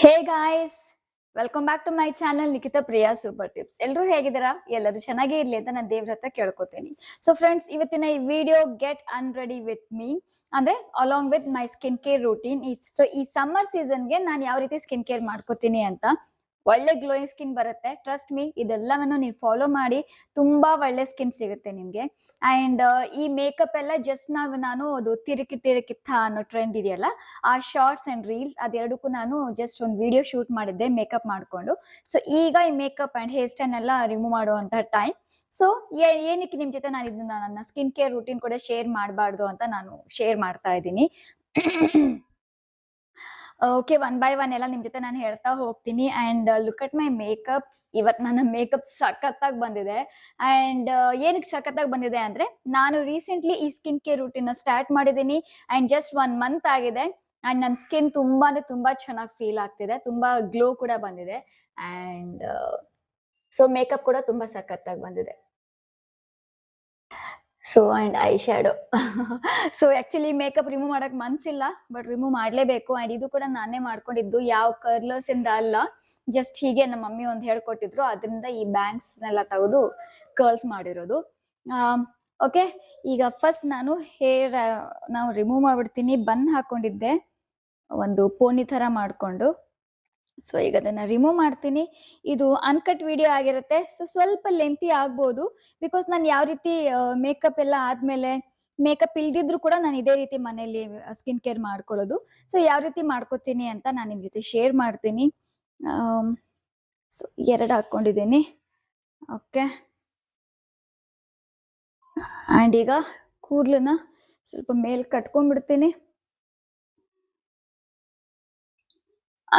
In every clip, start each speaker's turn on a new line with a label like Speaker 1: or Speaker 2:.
Speaker 1: Hey guys, welcome back to my channel Nikhita Priya super tips. ಎಲ್ಲರೂ ಹೇಗಿದ್ದೀರಾ? ಎಲ್ಲರೂ ಚೆನ್ನಾಗೇ ಇರ್ಲಿ ಅಂತ ನಾನು ದೇವ್ರ ಹತ್ರ ಕೇಳ್ಕೊತೀನಿ. ಸೊ ಫ್ರೆಂಡ್ಸ್, ಇವತ್ತಿನ ಈ ವಿಡಿಯೋ ಗೆಟ್ ಅನ್ರೆಡಿ ವಿತ್ ಮೀ ಅಂದ್ರೆ along with my skin care routine. ಈ ಸಮ್ಮರ್ ಸೀಸನ್ಗೆ ನಾನು ಯಾವ ರೀತಿ ಸ್ಕಿನ್ ಕೇರ್ ಮಾಡ್ಕೋತೀನಿ ಅಂತ ಒಳ್ಳೆ ಗ್ಲೋಯಿಂಗ್ ಸ್ಕಿನ್ ಬರುತ್ತೆ. ಟ್ರಸ್ಟ್ ಮೀ, ಇದೆಲ್ಲವನ್ನು ನೀವು ಫಾಲೋ ಮಾಡಿ ತುಂಬಾ ಒಳ್ಳೆ ಸ್ಕಿನ್ ಸಿಗುತ್ತೆ ನಿಮ್ಗೆ. ಅಂಡ್ ಈ ಮೇಕಪ್ ಎಲ್ಲ ಜಸ್ಟ್ ನಾನು ಅದು ತಿರುಕಿತ್ತ ಅನ್ನೋ ಟ್ರೆಂಡ್ ಇದೆಯಲ್ಲ, ಆ ಶಾರ್ಟ್ಸ್ ಅಂಡ್ ರೀಲ್ಸ್ ಅದೆರಡಕ್ಕೂ ನಾನು ಜಸ್ಟ್ ಒಂದು ವಿಡಿಯೋ ಶೂಟ್ ಮಾಡಿದ್ದೆ ಮೇಕಪ್ ಮಾಡ್ಕೊಂಡು. ಸೊ ಈಗ ಈ ಮೇಕಪ್ ಅಂಡ್ ಹೇರ್ ಸ್ಟೈಲ್ ಎಲ್ಲ ರಿಮೂವ್ ಮಾಡುವಂತಹ ಟೈಮ್. ಸೊ ಏನಕ್ಕೆ ನಿಮ್ ಜೊತೆ ನಾನು ಇದನ್ನ ನನ್ನ ಸ್ಕಿನ್ ಕೇರ್ ರೂಟೀನ್ ಕೂಡ ಶೇರ್ ಮಾಡಬಾರ್ದು ಅಂತ ನಾನು ಶೇರ್ ಮಾಡ್ತಾ ಇದ್ದೀನಿ. ಓಕೆ, ಒನ್ ಬೈ ಒನ್ ಎಲ್ಲ ನಿಮ್ ಜೊತೆ ನಾನು ಹೇಳ್ತಾ ಹೋಗ್ತೀನಿ. And look at my makeup. ಇವತ್ತು ನನ್ನ ಮೇಕಪ್ ಸಖತ್ತಾಗಿ ಬಂದಿದೆ. ಅಂಡ್ ಏನಕ್ಕೆ ಸಖತ್ತಾಗಿ ಬಂದಿದೆ ಅಂದ್ರೆ, ನಾನು ರೀಸೆಂಟ್ಲಿ ಈ ಸ್ಕಿನ್ ಕೇರ್ ರೂಟೀನ್ ಸ್ಟಾರ್ಟ್ ಮಾಡಿದ್ದೀನಿ. ಅಂಡ್ ಜಸ್ಟ್ 1 ಮಂತ್ ಆಗಿದೆ. ಅಂಡ್ ನನ್ನ ಸ್ಕಿನ್ ತುಂಬಾ ಅಂದ್ರೆ ತುಂಬಾ ಚೆನ್ನಾಗಿ ಫೀಲ್ ಆಗ್ತಿದೆ, ತುಂಬಾ ಗ್ಲೋ ಕೂಡ ಬಂದಿದೆ. ಅಂಡ್ ಸೊ ಮೇಕಪ್ ಕೂಡ ತುಂಬಾ ಸಖತ್ತಾಗಿ ಬಂದಿದೆ. So and I shadow. So actually makeup remove ಮಾಡಕ್ ಮನ್ಸಿಲ್ಲ, ಬಟ್ ರಿಮೂವ್ ಮಾಡ್ಲೇಬೇಕು. ಅಂಡ್ ಇದು ಕೂಡ ನಾನೇ ಮಾಡ್ಕೊಂಡಿದ್ದು, ಯಾವ ಕರ್ಲರ್ಸ್ ಇಂದ ಅಲ್ಲ. ಜಸ್ಟ್ ಹೀಗೆ ನಮ್ಮ ಮಮ್ಮಿ ಒಂದು ಹೇಳ್ಕೊಟ್ಟಿದ್ರು, ಅದರಿಂದ ಈ ಬ್ಯಾಂಗ್ಸ್ ನೆಲ್ಲ ತೆಗೆದು ಕರ್ಲ್ಸ್ ಮಾಡಿರೋದು. ಓಕೆ, ಈಗ ಫಸ್ಟ್ ನಾನು ಹೇರ್ ನಾವು ರಿಮೂವ್ ಮಾಡ್ಬಿಡ್ತೀನಿ. ಬನ್ ಹಾಕೊಂಡಿದ್ದೆ ಒಂದು ಪೋನಿ ತರ ಮಾಡ್ಕೊಂಡು. ಸೊ ಈಗ ಅದನ್ನ ರಿಮೂವ್ ಮಾಡ್ತೀನಿ. ಇದು ಅನ್ಕಟ್ ವಿಡಿಯೋ ಆಗಿರುತ್ತೆ, ಸೊ ಸ್ವಲ್ಪ ಲೆಂತಿ ಆಗ್ಬೋದು. ಬಿಕಾಸ್ ನಾನು ಯಾವ ರೀತಿ ಮೇಕಪ್ ಎಲ್ಲ ಆದ್ಮೇಲೆ ಮೇಕಪ್ ಇಲ್ದಿದ್ರು ಕೂಡ ನಾನು ಇದೇ ರೀತಿ ಮನೇಲಿ ಸ್ಕಿನ್ ಕೇರ್ ಮಾಡ್ಕೊಳ್ಳೋದು. ಸೊ ಯಾವ ರೀತಿ ಮಾಡ್ಕೋತೀನಿ ಅಂತ ನಾನು ನಿಮ್ ಜೊತೆ ಶೇರ್ ಮಾಡ್ತೀನಿ. ಸೊ 2 ಹಾಕೊಂಡಿದ್ದೀನಿ. ಓಕೆ, ಅಂಡ್ ಈಗ ಕೂದಲನ್ನ ಸ್ವಲ್ಪ ಮೇಲ್ ಕಟ್ಕೊಂಡ್ಬಿಡ್ತೀನಿ.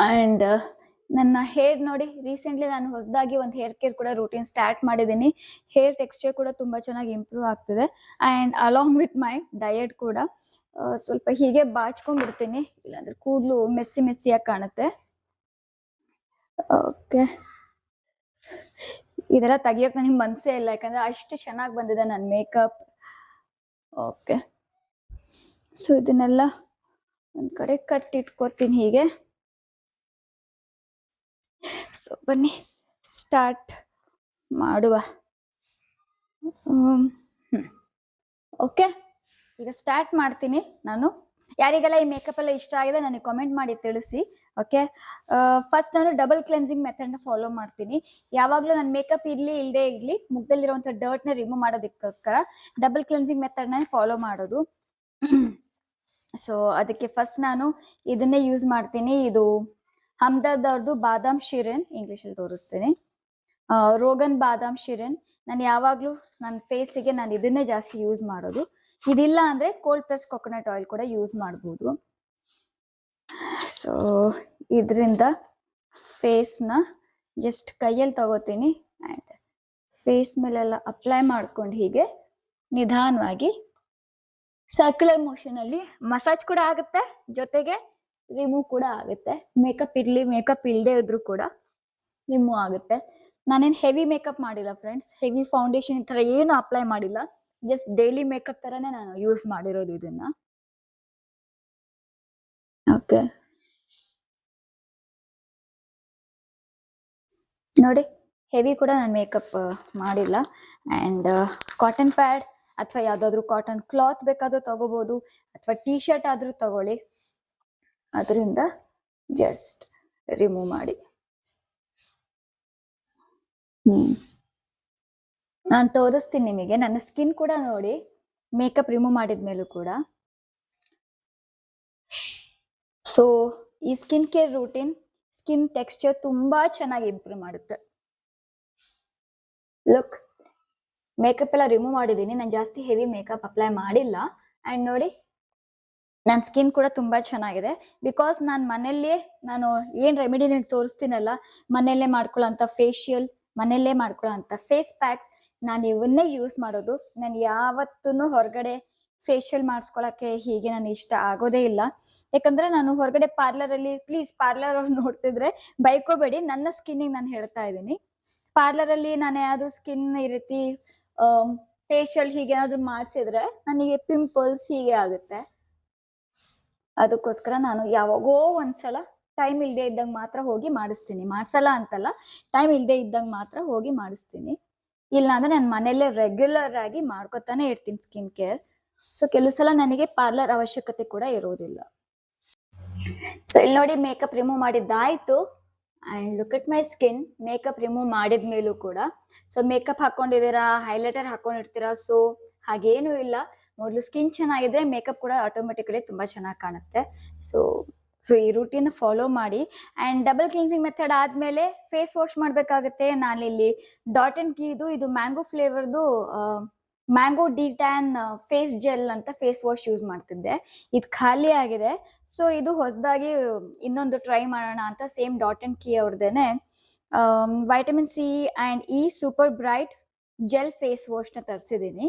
Speaker 1: ಅಂಡ್ ನನ್ನ ಹೇರ್ ನೋಡಿ, ರೀಸೆಂಟ್ಲಿ ನಾನು ಹೊಸದಾಗಿ ಒಂದು ಹೇರ್ ಕೇರ್ ಕೂಡ ರೂಟೀನ್ ಸ್ಟಾರ್ಟ್ ಮಾಡಿದ್ದೀನಿ. ಹೇರ್ ಟೆಕ್ಸ್ಚರ್ ಕೂಡ ತುಂಬಾ ಚೆನ್ನಾಗಿ ಇಂಪ್ರೂವ್ ಆಗ್ತಿದೆ. And along with my diet ಕೂಡ ಸ್ವಲ್ಪ ಹೀಗೆ ಬಾಚ್ಕೊಂಡ್ಬಿಡ್ತೀನಿ, ಇಲ್ಲಾಂದ್ರೆ ಕೂದಲು ಮೆಸ್ಸಿಯಾಗಿ ಕಾಣುತ್ತೆ. ಓಕೆ, ಇದೆಲ್ಲ ತೆಗಿಯೋಕೆ ನನಗೆ ಮನಸ್ಸೇ ಇಲ್ಲ, ಯಾಕಂದ್ರೆ ಅಷ್ಟು ಚೆನ್ನಾಗಿ ಬಂದಿದೆ ನನ್ನ ಮೇಕಪ್. ಓಕೆ, ಸೊ ಇದನ್ನೆಲ್ಲ ಒಂದ್ ಕಡೆ ಕಟ್ಟಿಟ್ಕೋತೀನಿ ಹೀಗೆ. ಸೊ ಬನ್ನಿ ಸ್ಟಾರ್ಟ್ ಮಾಡುವ. ಓಕೆ, ಈಗ ಸ್ಟಾರ್ಟ್ ಮಾಡ್ತೀನಿ ನಾನು. ಯಾರಿಗೆಲ್ಲ ಈ ಮೇಕಪ್ ಎಲ್ಲ ಇಷ್ಟ ಆಗಿದೆ ನನಗೆ ಕಾಮೆಂಟ್ ಮಾಡಿ ತಿಳಿಸಿ. ಓಕೆ, ಫಸ್ಟ್ ನಾನು ಡಬಲ್ ಕ್ಲೆನ್ಸಿಂಗ್ ಮೆಥಡ್ನ ಫಾಲೋ ಮಾಡ್ತೀನಿ. ಯಾವಾಗಲೂ ನನ್ನ ಮೇಕಪ್ ಇರಲಿ ಇಲ್ಲದೆ ಇರಲಿ, ಮುಖದಲ್ಲಿರುವಂಥ ಡರ್ಟ್ನ ರಿಮೂವ್ ಮಾಡೋದಕ್ಕೋಸ್ಕರ ಡಬಲ್ ಕ್ಲೆನ್ಸಿಂಗ್ ಮೆಥಡ್ನ ಫಾಲೋ ಮಾಡೋದು. ಸೊ ಅದಕ್ಕೆ ಫಸ್ಟ್ ನಾನು ಇದನ್ನೇ ಯೂಸ್ ಮಾಡ್ತೀನಿ. ಇದು ಹಮ್ದರ್ದ್ ಅವ್ರದ್ದು ಬಾದಾಮ್ ಶಿರಿನ್, ಇಂಗ್ಲೀಷಲ್ಲಿ ತೋರಿಸ್ತೀನಿ. ರೋಗನ್ ಬಾದಾಮ್ ಶಿರಿನ್. ನಾನು ಯಾವಾಗಲೂ ನನ್ನ ಫೇಸಿಗೆ ನಾನು ಇದನ್ನೇ ಜಾಸ್ತಿ ಯೂಸ್ ಮಾಡೋದು. ಇದಿಲ್ಲ ಅಂದ್ರೆ ಕೋಲ್ಡ್ ಪ್ರೆಸ್ ಕೊಕೊನಟ್ ಆಯಿಲ್ ಕೂಡ ಯೂಸ್ ಮಾಡ್ಬೋದು. ಸೊ ಇದರಿಂದ ಫೇಸ್ನ ಜಸ್ಟ್ ಕೈಯಲ್ಲಿ ತಗೋತೀನಿ ಆ್ಯಂಡ್ ಫೇಸ್ ಮೇಲೆಲ್ಲ ಅಪ್ಲೈ ಮಾಡ್ಕೊಂಡು ಹೀಗೆ ನಿಧಾನವಾಗಿ ಸರ್ಕ್ಯುಲರ್ ಮೋಷನ್ ಅಲ್ಲಿ ಮಸಾಜ್ ಕೂಡ ಆಗುತ್ತೆ, ಜೊತೆಗೆ ರಿಮೂವ್ ಕೂಡ ಆಗುತ್ತೆ. ಮೇಕಪ್ ಇರ್ಲಿ ಮೇಕಪ್ ಇಲ್ಲದೆ ಇದ್ರೂ ಕೂಡ ರಿಮೂವ್ ಆಗುತ್ತೆ. ನಾನೇನು ಹೆವಿ ಮೇಕಪ್ ಮಾಡಿಲ್ಲ ಫ್ರೆಂಡ್ಸ್, ಹೆವಿ ಫೌಂಡೇಶನ್ ಈ ಥರ ಏನು ಅಪ್ಲೈ ಮಾಡಿಲ್ಲ. ಜಸ್ಟ್ ಡೈಲಿ ಮೇಕಪ್ ಥರನೇ ನಾನು ಯೂಸ್ ಮಾಡಿರೋದು ಇದನ್ನ. ಓಕೆ, ನೋಡಿ ಹೆವಿ ಕೂಡ ನಾನು ಮೇಕಪ್ ಮಾಡಿಲ್ಲ. ಆ್ಯಂಡ್ ಕಾಟನ್ ಪ್ಯಾಡ್ ಅಥವಾ ಯಾವುದಾದ್ರೂ ಕಾಟನ್ ಕ್ಲಾತ್ ಬೇಕಾದ್ರೂ ತಗೋಬೋದು, ಅಥವಾ ಟೀ ಶರ್ಟ್ ಆದರೂ ತಗೊಳ್ಳಿ. ಅದರಿಂದ ಜಸ್ಟ್ ರಿಮೂವ್ ಮಾಡಿ. ನಾನು ತೋರಿಸ್ತೀನಿ ನಿಮಗೆ ನನ್ನ ಸ್ಕಿನ್ ಕೂಡ ನೋಡಿ, ಮೇಕಪ್ ರಿಮೂವ್ ಮಾಡಿದ್ಮೇಲೂ ಕೂಡ. ಸೊ ಈ skin care routine skin texture ತುಂಬಾ ಚೆನ್ನಾಗಿ ಇಂಪ್ರೂವ್ ಮಾಡುತ್ತೆ. ಲುಕ್, ಮೇಕಪ್ ಎಲ್ಲ ರಿಮೂವ್ ಮಾಡಿದ್ದೀನಿ, ನಾನು ಜಾಸ್ತಿ ಹೆವಿ ಮೇಕಪ್ ಅಪ್ಲೈ ಮಾಡಿಲ್ಲ. ಆ್ಯಂಡ್ ನೋಡಿ ನನ್ನ ಸ್ಕಿನ್ ಕೂಡ ತುಂಬಾ ಚೆನ್ನಾಗಿದೆ. ಬಿಕಾಸ್ ನಾನು ಮನೆಯಲ್ಲೇ ನಾನು ಏನು ರೆಮಿಡಿ ನಿಮಗೆ ತೋರಿಸ್ತೀನಲ್ಲ, ಮನೆಯಲ್ಲೇ ಮಾಡ್ಕೊಳ್ಳೋಂಥ ಫೇಶಿಯಲ್, ಮನೆಯಲ್ಲೇ ಮಾಡ್ಕೊಳ್ಳೋಂಥ ಫೇಸ್ ಪ್ಯಾಕ್ಸ್, ನಾನು ಇವನ್ನೇ ಯೂಸ್ ಮಾಡೋದು. ನಾನು ಯಾವತ್ತೂ ಹೊರಗಡೆ ಫೇಶಿಯಲ್ ಮಾಡಿಸ್ಕೊಳಕ್ಕೆ ಹೀಗೆ ನಾನು ಇಷ್ಟ ಆಗೋದೇ ಇಲ್ಲ. ಯಾಕಂದ್ರೆ ನಾನು ಹೊರಗಡೆ ಪಾರ್ಲರಲ್ಲಿ, ಪ್ಲೀಸ್ ಪಾರ್ಲರ್ ಅವ್ರು ನೋಡ್ತಿದ್ರೆ ಬೈಕೋಬೇಡಿ, ನನ್ನ ಸ್ಕಿನ್ನಿಗೆ ನಾನು ಹೇಳ್ತಾ ಇದ್ದೀನಿ. ಪಾರ್ಲರಲ್ಲಿ ನಾನು ಯಾವ್ದು ಸ್ಕಿನ್ ಈ ರೀತಿ ಫೇಶಿಯಲ್ ಹೀಗೆ ಏನಾದ್ರು ಮಾಡಿಸಿದ್ರೆ ನನಗೆ ಪಿಂಪಲ್ಸ್ ಹೀಗೆ ಆಗುತ್ತೆ. ಅದಕ್ಕೋಸ್ಕರ ನಾನು ಯಾವಾಗೋ ಒಂದ್ಸಲ ಟೈಮ್ ಇಲ್ಲದೆ ಇದ್ದಾಗ ಮಾತ್ರ ಹೋಗಿ ಮಾಡಿಸ್ತೀನಿ. ಮಾಡ್ಸಲ್ಲ ಅಂತಲ್ಲ, ಟೈಮ್ ಇಲ್ಲದೆ ಇದ್ದಾಗ ಮಾತ್ರ ಹೋಗಿ ಮಾಡಿಸ್ತೀನಿ. ಇಲ್ಲ ಅಂದ್ರೆ ನಾನು ಮನೆಯಲ್ಲೇ ರೆಗ್ಯುಲರ್ ಆಗಿ ಮಾಡ್ಕೊತಾನೆ ಇರ್ತೀನಿ ಸ್ಕಿನ್ ಕೇರ್. ಸೊ ಕೆಲವು ಸಲ ನನಗೆ ಪಾರ್ಲರ್ ಅವಶ್ಯಕತೆ ಕೂಡ ಇರೋದಿಲ್ಲ. ಸೊ ಇಲ್ಲಿ ನೋಡಿ ಮೇಕಪ್ ರಿಮೂವ್ ಮಾಡಿದ್ದಾಯ್ತು. And look at my skin. Makeup remove ಮಾಡಿದ ಮೇಲೂ ಕೂಡ ಸೊ ಮೇಕಪ್ ಹಾಕೊಂಡಿದ್ದೀರಾ, ಹೈಲೈಟರ್ ಹಾಕೊಂಡಿರ್ತೀರಾ, ಸೊ ಹಾಗೇನೂ ಇಲ್ಲ. ಮೊದಲು ಸ್ಕಿನ್ ಚೆನ್ನಾಗಿದ್ರೆ ಮೇಕಪ್ ಕೂಡ ಆಟೋಮೆಟಿಕಲಿ ತುಂಬಾ ಚೆನ್ನಾಗಿ ಕಾಣುತ್ತೆ. ಸೊ ಸೊ ಈ ರೂಟೀನ್ ಫಾಲೋ ಮಾಡಿ. ಅಂಡ್ ಡಬಲ್ ಕ್ಲಿನ್ಸಿಂಗ್ ಮೆಥಡ್ ಆದ್ಮೇಲೆ ಫೇಸ್ ವಾಶ್ ಮಾಡ್ಬೇಕಾಗತ್ತೆ. ನಾನಿಲ್ಲಿ ಡಾಟ್ ಅಂಡ್ ಕೀದು ಇದು ಮ್ಯಾಂಗೋ ಫ್ಲೇವರ್ದು ಮ್ಯಾಂಗೋ ಡಿಟ್ಯಾನ್ ಫೇಸ್ ಜೆಲ್ ಅಂತ ಫೇಸ್ ವಾಶ್ ಯೂಸ್ ಮಾಡ್ತಿದ್ದೆ. ಇದು ಖಾಲಿ ಆಗಿದೆ. ಸೊ ಇದು ಹೊಸದಾಗಿ ಇನ್ನೊಂದು ಟ್ರೈ ಮಾಡೋಣ ಅಂತ ಸೇಮ್ ಡಾಟ್ ಅಂಡ್ ಕೀ ಅವ್ರದ್ದೇನೆ vitamin C and E super bright gel face ವಾಶ್ನ ತರಿಸಿದ್ದೀನಿ.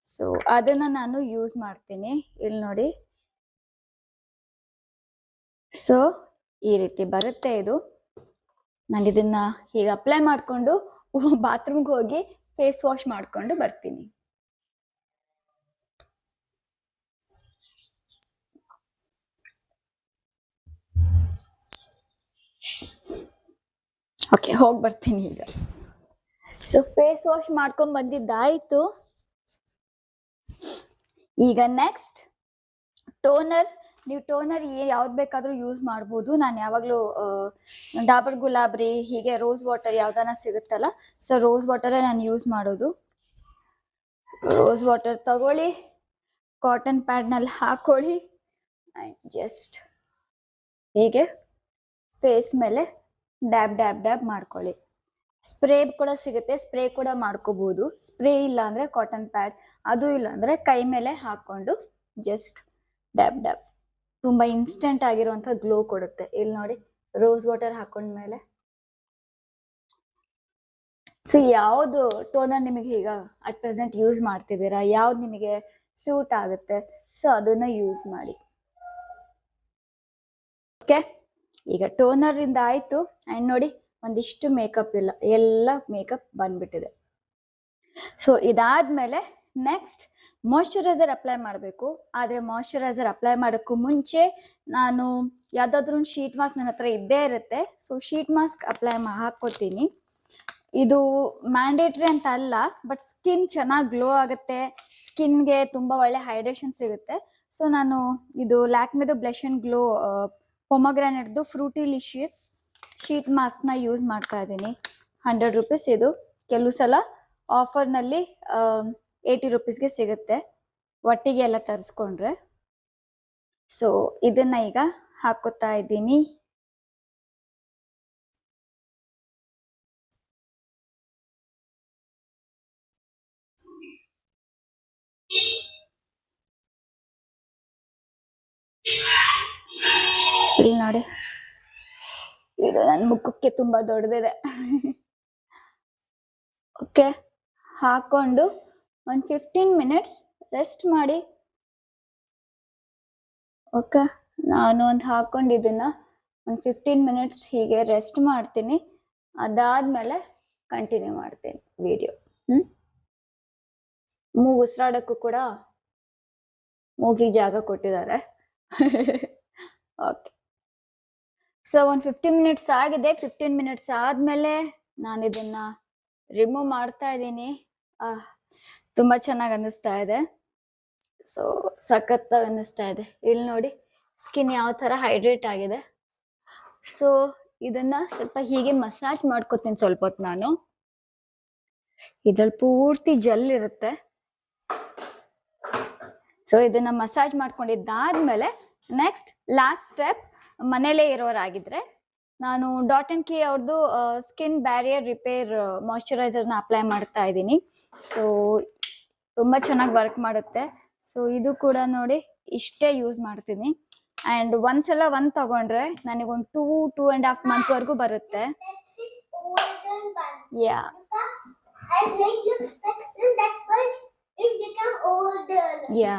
Speaker 1: ಸೊ ಅದನ್ನ ನಾನು ಯೂಸ್ ಮಾಡ್ತೀನಿ. ಇಲ್ಲಿ ನೋಡಿ, ಸೊ ಈ ರೀತಿ ಬರುತ್ತೆ ಇದು. ನಾನು ಇದನ್ನ ಹೀಗೆ ಅಪ್ಲೈ ಮಾಡಿಕೊಂಡು ಬಾತ್ರೂಮ್ಗೆ ಹೋಗಿ ಫೇಸ್ ವಾಶ್ ಮಾಡ್ಕೊಂಡು ಬರ್ತೀನಿ. ಓಕೆ, ಹೋಗಿ ಬರ್ತೀನಿ ಈಗ. ಸೊ ಫೇಸ್ ವಾಶ್ ಮಾಡ್ಕೊಂಡ್ ಬಂದಿದ್ದಾಯ್ತು. ಈಗ ನೆಕ್ಸ್ಟ್ ಟೋನರ್. ನೀವು ಟೋನರ್ ಯಾವ್ದು ಬೇಕಾದ್ರೂ ಯೂಸ್ ಮಾಡ್ಬೋದು. ನಾನು ಯಾವಾಗಲೂ ಡಾಬರ್ ಗುಲಾಬ್ರಿ ಹೀಗೆ ರೋಸ್ ವಾಟರ್ ಯಾವ್ದಾನ ಸಿಗುತ್ತಲ್ಲ, ಸೊ ರೋಸ್ ವಾಟರೇ ನಾನು ಯೂಸ್ ಮಾಡೋದು. ರೋಸ್ ವಾಟರ್ ತಗೊಳ್ಳಿ, ಕಾಟನ್ ಪ್ಯಾಡ್ನಲ್ಲಿ ಹಾಕೊಳ್ಳಿ, ಜಸ್ಟ್ ಹೀಗೆ ಫೇಸ್ ಮೇಲೆ ಡ್ಯಾಬ್ ಡ್ಯಾಬ್ ಡ್ಯಾಬ್ ಮಾಡ್ಕೊಳ್ಳಿ. ಸ್ಪ್ರೇ ಕೂಡ ಸಿಗುತ್ತೆ, ಸ್ಪ್ರೇ ಕೂಡ ಮಾಡ್ಕೋಬಹುದು. ಸ್ಪ್ರೇ ಇಲ್ಲ ಅಂದ್ರೆ ಕಾಟನ್ ಪ್ಯಾಡ್, ಅದು ಇಲ್ಲ ಅಂದ್ರೆ ಕೈ ಮೇಲೆ ಹಾಕೊಂಡು ಜಸ್ಟ್ ಡ್ಯಾಬ್ ಡ್ಯಾಬ್. ತುಂಬಾ ಇನ್ಸ್ಟೆಂಟ್ ಆಗಿರುವಂತ ಗ್ಲೋ ಕೊಡುತ್ತೆ. ಇಲ್ಲಿ ನೋಡಿ, ರೋಸ್ ವಾಟರ್ ಹಾಕೊಂಡ್ಮೇಲೆ. ಸೊ ಯಾವ್ದು ಟೋನರ್ ನಿಮಗೆ ಈಗ ಅಟ್ ಪ್ರೆಸೆಂಟ್ ಯೂಸ್ ಮಾಡ್ತಿದ್ದೀರಾ, ಯಾವ್ದು ನಿಮಗೆ ಸೂಟ್ ಆಗುತ್ತೆ, ಸೊ ಅದನ್ನ ಯೂಸ್ ಮಾಡಿ. ಓಕೆ, ಈಗ ಟೋನರ್ ಇಂದ ಆಯ್ತು. ಅಂಡ್ ನೋಡಿ, ಒಂದಿಷ್ಟು ಮೇಕಪ್ ಇಲ್ಲ, ಎಲ್ಲ ಮೇಕಪ್ ಬಂದ್ಬಿಟ್ಟಿದೆ. ಸೊ ಇದಾದ್ಮೇಲೆ ನೆಕ್ಸ್ಟ್ ಮಾಯಶ್ಚರೈಸರ್ ಅಪ್ಲೈ ಮಾಡಬೇಕು. ಆದರೆ ಮಾಯಶ್ಚರೈಸರ್ ಅಪ್ಲೈ ಮಾಡೋಕ್ಕೂ ಮುಂಚೆ ನಾನು ಯಾವುದಾದ್ರೂ ಒಂದು ಶೀಟ್ ಮಾಸ್ಕ್ ನನ್ನ ಹತ್ರ ಇದ್ದೇ ಇರುತ್ತೆ. ಸೊ ಶೀಟ್ ಮಾಸ್ಕ್ ಅಪ್ಲೈ ಹಾಕ್ಕೊತೀನಿ. ಇದು ಮ್ಯಾಂಡೇಟ್ರಿ ಅಂತ ಅಲ್ಲ, ಬಟ್ ಸ್ಕಿನ್ ಚೆನ್ನಾಗಿ ಗ್ಲೋ ಆಗುತ್ತೆ, ಸ್ಕಿನ್ಗೆ ತುಂಬ ಒಳ್ಳೆ ಹೈಡ್ರೇಷನ್ ಸಿಗುತ್ತೆ. ಸೊ ನಾನು ಇದು ಲ್ಯಾಕ್ಮೆದು ಬ್ಲಷ್ ಅಂಡ್ ಗ್ಲೋ ಪೊಮಗ್ರಾನೇಟ್ದು ಫ್ರೂಟಿಲಿಶಿಯಸ್ ಶೀಟ್ ಮಾಸ್ಕ್ನ ಯೂಸ್ ಮಾಡ್ತಾ ಇದ್ದೀನಿ. 100 ರೂಪೀಸ್ ಇದು. ಕೆಲವು ಸಲ ಆಫರ್ನಲ್ಲಿ 80 ರೂಪೀಸ್ಗೆ ಸಿಗುತ್ತೆ ಒಟ್ಟಿಗೆ ಎಲ್ಲ ತರಿಸ್ಕೊಂಡ್ರೆ. ಸೊ ಇದನ್ನ ಈಗ ಹಾಕೋತಾ ಇದ್ದೀನಿ. ಇಲ್ಲಿ ನೋಡಿ, ಇದು ನನ್ನ ಮುಖಕ್ಕೆ ತುಂಬಾ ದೊಡ್ಡದಿದೆ. ಓಕೆ, ಹಾಕೊಂಡು ಒಂದು 15 ಮಿನಿಟ್ಸ್ ರೆಸ್ಟ್ ಮಾಡಿ. ಓಕೆ, ನಾನು ಒಂದು ಹಾಕೊಂಡು ಇದನ್ನ ಒಂದು 15 ಮಿನಿಟ್ಸ್ ಹೀಗೆ ರೆಸ್ಟ್ ಮಾಡ್ತೀನಿ. ಅದಾದ್ಮೇಲೆ ಕಂಟಿನ್ಯೂ ಮಾಡ್ತೀನಿ ವಿಡಿಯೋ. ಮೂಗು ಉಸಿರಾಡಕ್ಕೂ ಕೂಡ ಮೂಗಿಗೆ ಜಾಗ ಕೊಟ್ಟಿದ್ದಾರೆ. ಓಕೆ, ಸೊ ಒಂದು 15 ಮಿನಿಟ್ಸ್ ಆಗಿದೆ. 15 ಮಿನಿಟ್ಸ್ ಆದ್ಮೇಲೆ ನಾನು ಇದನ್ನ ರಿಮೂವ್ ಮಾಡ್ತಾ ಇದ್ದೀನಿ. ತುಂಬಾ ಚೆನ್ನಾಗಿ ಅನ್ನಿಸ್ತಾ ಇದೆ. ಸೊ ಸಖತ್ತಾಗಿ ಅನ್ನಿಸ್ತಾ ಇದೆ. ಇಲ್ಲಿ ನೋಡಿ, ಸ್ಕಿನ್ ಯಾವ ತರ ಹೈಡ್ರೇಟ್ ಆಗಿದೆ. ಸೊ ಇದನ್ನ ಸ್ವಲ್ಪ ಹೀಗೆ ಮಸಾಜ್ ಮಾಡ್ಕೊತೀನಿ ಸ್ವಲ್ಪ ಹೊತ್ತು. ನಾನು ಇದ್ರಲ್ಲಿ ಪೂರ್ತಿ ಜೆಲ್ ಇರುತ್ತೆ. ಸೊ ಇದನ್ನ ಮಸಾಜ್ ಮಾಡ್ಕೊಂಡಿದ್ದಾದ್ಮೇಲೆ ನೆಕ್ಸ್ಟ್ ಲಾಸ್ಟ್ ಸ್ಟೆಪ್, ಮನೇಲೇ ಇರೋರಾಗಿದ್ರೆ ನಾನು ಡಾಟ್ ಅಂಡ್ ಕೀ ಅವ್ರದ್ದು ಸ್ಕಿನ್ ಬ್ಯಾರಿಯರ್ ರಿಪೇರ್ ಮಾಯಶ್ಚರೈಸರ್ನ ಅಪ್ಲೈ ಮಾಡ್ತಾ ಇದ್ದೀನಿ. ಸೊ ತುಂಬಾ ಚೆನ್ನಾಗಿ ವರ್ಕ್ ಮಾಡುತ್ತೆ. ಸೊ ಇದು ಕೂಡ ನೋಡಿ, ಇಷ್ಟೇ ಯೂಸ್ ಮಾಡ್ತೀನಿ. ಅಂಡ್ ಒಂದ್ಸಲ ಒಂದ್ ತಗೊಂಡ್ರೆ ನನಗೊಂದು 2.5 ಮಂತ್ ವರೆಗೂ ಬರುತ್ತೆ. ಯಾ, ಯಾ.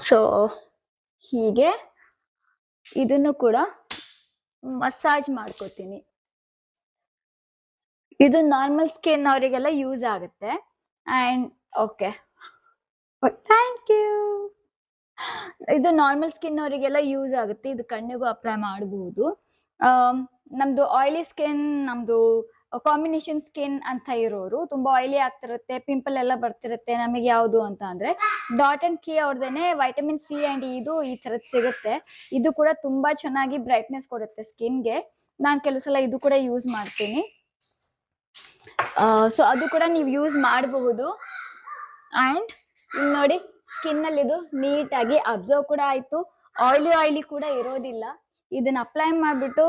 Speaker 1: ಸೊ ಹೀಗೆ ಇದನ್ನು ಕೂಡ ಮಸಾಜ್ ಮಾಡ್ಕೋತೀನಿ. ಇದು ನಾರ್ಮಲ್ ಸ್ಕಿನ್ ಅವರಿಗೆಲ್ಲ ಯೂಸ್ ಆಗುತ್ತೆ. And okay, thank you. ಇದು ನಾರ್ಮಲ್ ಸ್ಕಿನ್ ಅವರಿಗೆಲ್ಲ ಯೂಸ್ ಆಗುತ್ತೆ. ಇದು ಕಣ್ಣಿಗೂ ಅಪ್ಲೈ ಮಾಡಬಹುದು. ನಮ್ದು ಆಯಿಲಿ ಸ್ಕಿನ್, ನಮ್ದು ಕಾಂಬಿನೇಷನ್ ಸ್ಕಿನ್ ಅಂತ ಇರೋರು, ತುಂಬಾ ಆಯಿಲಿ ಆಗ್ತಿರುತ್ತೆ, ಪಿಂಪಲ್ ಎಲ್ಲ ಬರ್ತಿರುತ್ತೆ, ನಮಗೆ ಯಾವುದು ಅಂತ ಅಂದ್ರೆ ಡಾಟ್ ಅಂಡ್ ಕೀ ಅವ್ರದೇನೆ ವೈಟಮಿನ್ ಸಿ ಅಂಡ್ ಇದು ಈ ತರದ್ ಸಿಗುತ್ತೆ. ಇದು ಕೂಡ ತುಂಬಾ ಚೆನ್ನಾಗಿ ಬ್ರೈಟ್ನೆಸ್ ಕೊಡುತ್ತೆ ಸ್ಕಿನ್ಗೆ. ನಾನು ಕೆಲವು ಸಲ ಇದು ಕೂಡ ಯೂಸ್ ಮಾಡ್ತೀನಿ. ಸೊ ಅದು ಕೂಡ ನೀವು ಯೂಸ್ ಮಾಡಬಹುದು. ಅಂಡ್ ಇಲ್ಲಿ ನೋಡಿ, ಸ್ಕಿನ್ ಅಲ್ಲಿ ಇದು ನೀಟಾಗಿ ಅಬ್ಸರ್ವ್ ಕೂಡ ಆಯ್ತು, ಆಯಿಲಿ ಕೂಡ ಇರೋದಿಲ್ಲ. ಇದನ್ನ ಅಪ್ಲೈ ಮಾಡ್ಬಿಟ್ಟು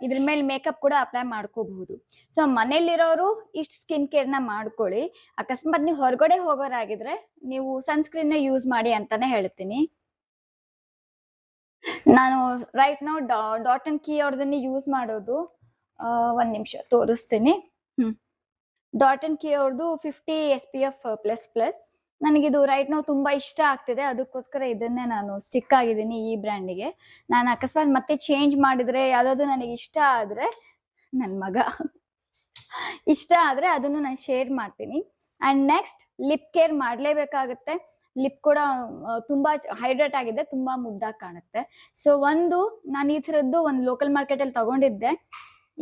Speaker 1: ಇದ್ರ ಮೇಲೆ ಮೇಕಪ್ ಕೂಡ ಅಪ್ಲೈ ಮಾಡ್ಕೋಬಹುದು. ಸೊ ಮನೇಲಿರೋರು ಇಷ್ಟು ಸ್ಕಿನ್ ಕೇರ್ನ ಮಾಡ್ಕೊಳ್ಳಿ. ಅಕಸ್ಮಾತ್ ನೀವು ಹೊರಗಡೆ ಹೋಗೋರಾಗಿದ್ರೆ ನೀವು ಸನ್ಸ್ಕ್ರೀನ್ ಯೂಸ್ ಮಾಡಿ ಅಂತಾನೆ ಹೇಳ್ತೀನಿ. ನಾನು ರೈಟ್ ನಾವು ಡಾಟ್ ಅಂಡ್ ಕೀ ಅವ್ರದನ್ನೇ ಯೂಸ್ ಮಾಡೋದು. ಒಂದ್ ನಿಮಿಷ ತೋರಿಸ್ತೀನಿ. ಡಾಟ್ ಅಂಡ್ ಕೀ ಅವ್ರದ್ದು 50 SPF++. ನನಗಿದು ರೈಟ್ ನಾವು ತುಂಬಾ ಇಷ್ಟ ಆಗ್ತಿದೆ, ಅದಕ್ಕೋಸ್ಕರ ಇದನ್ನೇ ನಾನು ಸ್ಟಿಕ್ ಆಗಿದ್ದೀನಿ ಈ ಬ್ರ್ಯಾಂಡಿಗೆ. ನಾನು ಅಕಸ್ಮಾತ್ ಮತ್ತೆ ಚೇಂಜ್ ಮಾಡಿದ್ರೆ ಯಾವ್ದಾದ್ರು ನನಗೆ ಇಷ್ಟ ಆದ್ರೆ, ನನ್ನ ಮಗ ಇಷ್ಟ ಆದ್ರೆ ಅದನ್ನು ನಾನು ಶೇರ್ ಮಾಡ್ತೀನಿ. ಅಂಡ್ ನೆಕ್ಸ್ಟ್ ಲಿಪ್ ಕೇರ್ ಮಾಡ್ಲೇಬೇಕಾಗುತ್ತೆ. ಲಿಪ್ ಕೂಡ ತುಂಬಾ ಹೈಡ್ರೇಟ್ ಆಗಿದೆ, ತುಂಬಾ ಮುದ್ದಾಗಿ ಕಾಣುತ್ತೆ. ಸೊ ನಾನು ಈ ತರದ್ದು ಒಂದು ಲೋಕಲ್ ಮಾರ್ಕೆಟ್ ಅಲ್ಲಿ ತಗೊಂಡಿದ್ದೆ.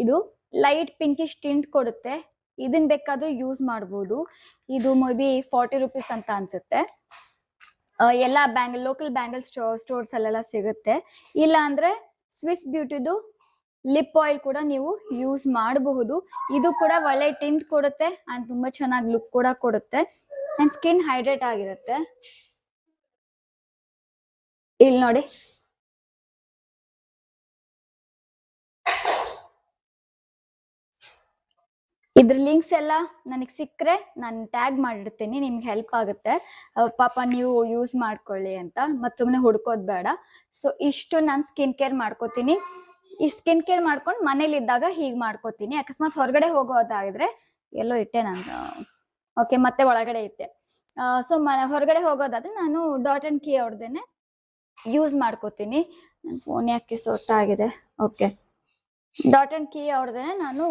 Speaker 1: ಇದು ಲೈಟ್ ಪಿಂಕಿಶ್ ಟಿಂಟ್ ಕೊಡುತ್ತೆ. ಇದನ್ ಬೇಕಾದ್ರೂ ಯೂಸ್ ಮಾಡಬಹುದು. ಇದು ಮೇ ಬಿ 40 ರೂಪೀಸ್ ಅಂತ ಅನ್ಸುತ್ತೆ. ಎಲ್ಲ ಲೋಕಲ್ ಬ್ಯಾಂಗಲ್ ಸ್ಟೋರ್ಸ್ ಅಲ್ಲೆಲ್ಲ ಸಿಗುತ್ತೆ. ಇಲ್ಲ ಅಂದ್ರೆ ಸ್ವಿಸ್ ಬ್ಯೂಟಿದು ಲಿಪ್ ಆಯಿಲ್ ಕೂಡ ನೀವು ಯೂಸ್ ಮಾಡಬಹುದು. ಇದು ಕೂಡ ಒಳ್ಳೆ ಟಿಂಟ್ ಕೊಡುತ್ತೆ ಅಂಡ್ ತುಂಬಾ ಚೆನ್ನಾಗಿ ಲುಕ್ ಕೂಡ ಕೊಡುತ್ತೆ ಅಂಡ್ ಸ್ಕಿನ್ ಹೈಡ್ರೇಟ್ ಆಗಿರುತ್ತೆ. ಇಲ್ಲಿ ನೋಡಿ, ಇದ್ರ ಲಿಂಕ್ಸ್ ಎಲ್ಲ ನನಗೆ ಸಿಕ್ಕರೆ ನಾನು ಟ್ಯಾಗ್ ಮಾಡಿರ್ತೀನಿ, ನಿಮ್ಗೆ ಹೆಲ್ಪ್ ಆಗುತ್ತೆ. ಪಾಪ ನೀವು ಯೂಸ್ ಮಾಡ್ಕೊಳ್ಳಿ ಅಂತ ಮತ್ತೊಮ್ಮೆ ಹುಡ್ಕೋದ್ ಬೇಡ. ಸೊ ಇಷ್ಟು ನಾನು ಸ್ಕಿನ್ ಕೇರ್ ಮಾಡ್ಕೋತೀನಿ. ಇಷ್ಟು ಸ್ಕಿನ್ ಕೇರ್ ಮಾಡ್ಕೊಂಡು ಮನೇಲಿ ಇದ್ದಾಗ ಹೀಗೆ ಮಾಡ್ಕೋತೀನಿ. ಅಕಸ್ಮಾತ್ ಹೊರಗಡೆ ಹೋಗೋದಾಗಿದ್ರೆ, ಎಲ್ಲೋ ಇಟ್ಟೆ ನಾನು, ಓಕೆ ಮತ್ತೆ ಒಳಗಡೆ ಇಟ್ಟೆ. ಸೊ ಹೊರಗಡೆ ಹೋಗೋದಾದ್ರೆ ನಾನು ಡಾಟ್ ಅಂಡ್ ಕೀ ಅವ್ರದ್ದೇನೆ ಯೂಸ್ ಮಾಡ್ಕೋತೀನಿ. ನನ್ನ ಫೋನ್ ಯಾಕೆ ಸೊಟ್ಟಾಗಿದೆ. ಓಕೆ, ಡಾಟ್ ಅಂಡ್ ಕೀ ಅವ್ರದ್ದೇನೆ ನಾನು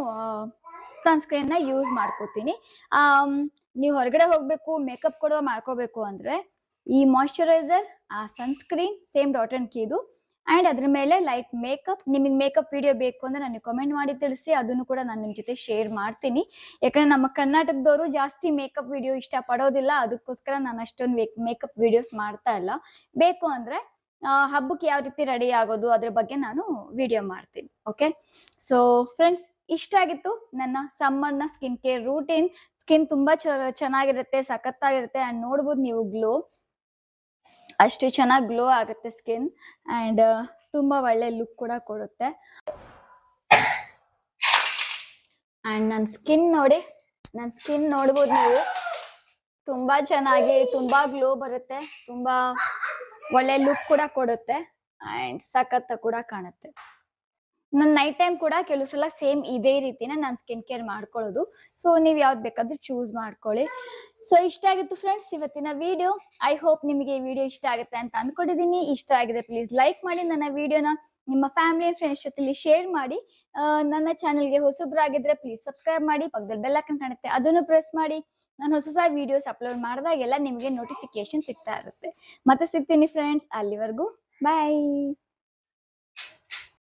Speaker 1: ಸನ್ಸ್ಕ್ರೀನ್ ಯೂಸ್ ಮಾಡ್ಕೋತೀನಿ. ನೀವು ಹೊರಗಡೆ ಹೋಗ್ಬೇಕು, ಮೇಕಪ್ ಕೂಡ ಮಾಡ್ಕೋಬೇಕು ಅಂದ್ರೆ ಈ ಮಾಯಿಶ್ಚರೈಸರ್, ಆ ಸನ್ಸ್ಕ್ರೀನ್, ಸೇಮ್ ಡಾಟ್ ಅಂಡ್ ಕೀದು ಅಂಡ್ ಅದ್ರ ಮೇಲೆ ಲೈಟ್ ಮೇಕಪ್. ನಿಮಗೆ ಮೇಕಪ್ ವಿಡಿಯೋ ಬೇಕು ಅಂದ್ರೆ ನನಗೆ ಕಮೆಂಟ್ ಮಾಡಿ ತಿಳಿಸಿ, ಅದನ್ನು ಕೂಡ ನಾನು ನಿಮ್ ಜೊತೆ ಶೇರ್ ಮಾಡ್ತೀನಿ. ಯಾಕಂದ್ರೆ ನಮ್ಮ ಕರ್ನಾಟಕದವರು ಜಾಸ್ತಿ ಮೇಕಪ್ ವಿಡಿಯೋ ಇಷ್ಟ ಪಡೋದಿಲ್ಲ, ಅದಕ್ಕೋಸ್ಕರ ನಾನು ಅಷ್ಟೊಂದು ಮೇಕಪ್ ವಿಡಿಯೋಸ್ ಮಾಡ್ತಾ ಇಲ್ಲ. ಬೇಕು ಅಂದ್ರೆ ಹಬ್ಬಕ್ಕೆ ಯಾವ ರೀತಿ ರೆಡಿ ಆಗೋದು ಅದ್ರ ಬಗ್ಗೆ ನಾನು ವಿಡಿಯೋ ಮಾಡ್ತೀನಿ. ಓಕೆ, ಸೊ ಫ್ರೆಂಡ್ಸ್, ಇಷ್ಟ ಆಗಿತ್ತು ನನ್ನ ಸಮ್ಮರ್ನ ಸ್ಕಿನ್ ಕೇರ್ ರೂಟೀನ್. ಸ್ಕಿನ್ ತುಂಬಾ ಚೆನ್ನಾಗಿರುತ್ತೆ, ಸಖತ್ತಾಗಿರುತ್ತೆ ಅಂಡ್ ನೋಡ್ಬೋದು ನೀವು ಗ್ಲೋ, ಅಷ್ಟು ಚೆನ್ನಾಗಿ ಗ್ಲೋ ಆಗುತ್ತೆ ಸ್ಕಿನ್ ಅಂಡ್ ತುಂಬಾ ಒಳ್ಳೆ ಲುಕ್ ಕೂಡ ಕೊಡುತ್ತೆ. ಅಂಡ್ ನನ್ನ ಸ್ಕಿನ್ ನೋಡ್ಬೋದು ನೀವು, ತುಂಬಾ ಚೆನ್ನಾಗಿ, ತುಂಬಾ ಗ್ಲೋ ಬರುತ್ತೆ, ತುಂಬಾ ಒಳ್ಳೆ ಲುಕ್ ಕೂಡ ಕೊಡುತ್ತೆ ಅಂಡ್ ಸಖತ್ ಕೂಡ ಕಾಣುತ್ತೆ. ನಾನು ನೈಟ್ ಟೈಮ್ ಕೂಡ ಕೆಲವು ಸಲ ಸೇಮ್ ಇದೇ ರೀತಿನ ನಾನು ಸ್ಕಿನ್ ಕೇರ್ ಮಾಡ್ಕೊಳ್ಳೋದು. ಸೊ ನೀವು ಯಾವ್ದು ಬೇಕಾದ್ರೂ ಚೂಸ್ ಮಾಡ್ಕೊಳ್ಳಿ. ಸೊ ಇಷ್ಟ ಆಗಿತ್ತು ಫ್ರೆಂಡ್ಸ್ ಇವತ್ತಿನ ವಿಡಿಯೋ. ಐ ಹೋಪ್ ನಿಮಗೆ ಈ ವಿಡಿಯೋ ಇಷ್ಟ ಆಗುತ್ತೆ ಅಂತ ಅನ್ಕೊಂಡಿದ್ದೀನಿ. ಇಷ್ಟ ಆಗಿದೆ ಪ್ಲೀಸ್ ಲೈಕ್ ಮಾಡಿ, ನನ್ನ ವಿಡಿಯೋನ ನಿಮ್ಮ ಫ್ಯಾಮಿಲಿ ಅಂಡ್ ಫ್ರೆಂಡ್ಸ್ ಜೊತೆಲಿ ಶೇರ್ ಮಾಡಿ. ನನ್ನ ಚಾನೆಲ್ಗೆ ಹೊಸಬ್ರಾಗಿದ್ರೆ ಪ್ಲೀಸ್ ಸಬ್ಸ್ಕ್ರೈಬ್ ಮಾಡಿ, ಪಕ್ಕದಲ್ಲಿ ಬೆಲ್ ಐಕಾನ್ ಕಾಣುತ್ತೆ ಅದನ್ನು ಪ್ರೆಸ್ ಮಾಡಿ. ನಾನು ಹೊಸ ವಿಡಿಯೋಸ್ ಅಪ್ಲೋಡ್ ಮಾಡಿದಾಗೆಲ್ಲ ನಿಮಗೆ ನೋಟಿಫಿಕೇಶನ್ ಸಿಗ್ತಾ ಇರುತ್ತೆ. ಮತ್ತೆ ಸಿಗ್ತೀನಿ ಫ್ರೆಂಡ್ಸ್, ಅಲ್ಲಿವರೆಗೂ ಬಾಯ್.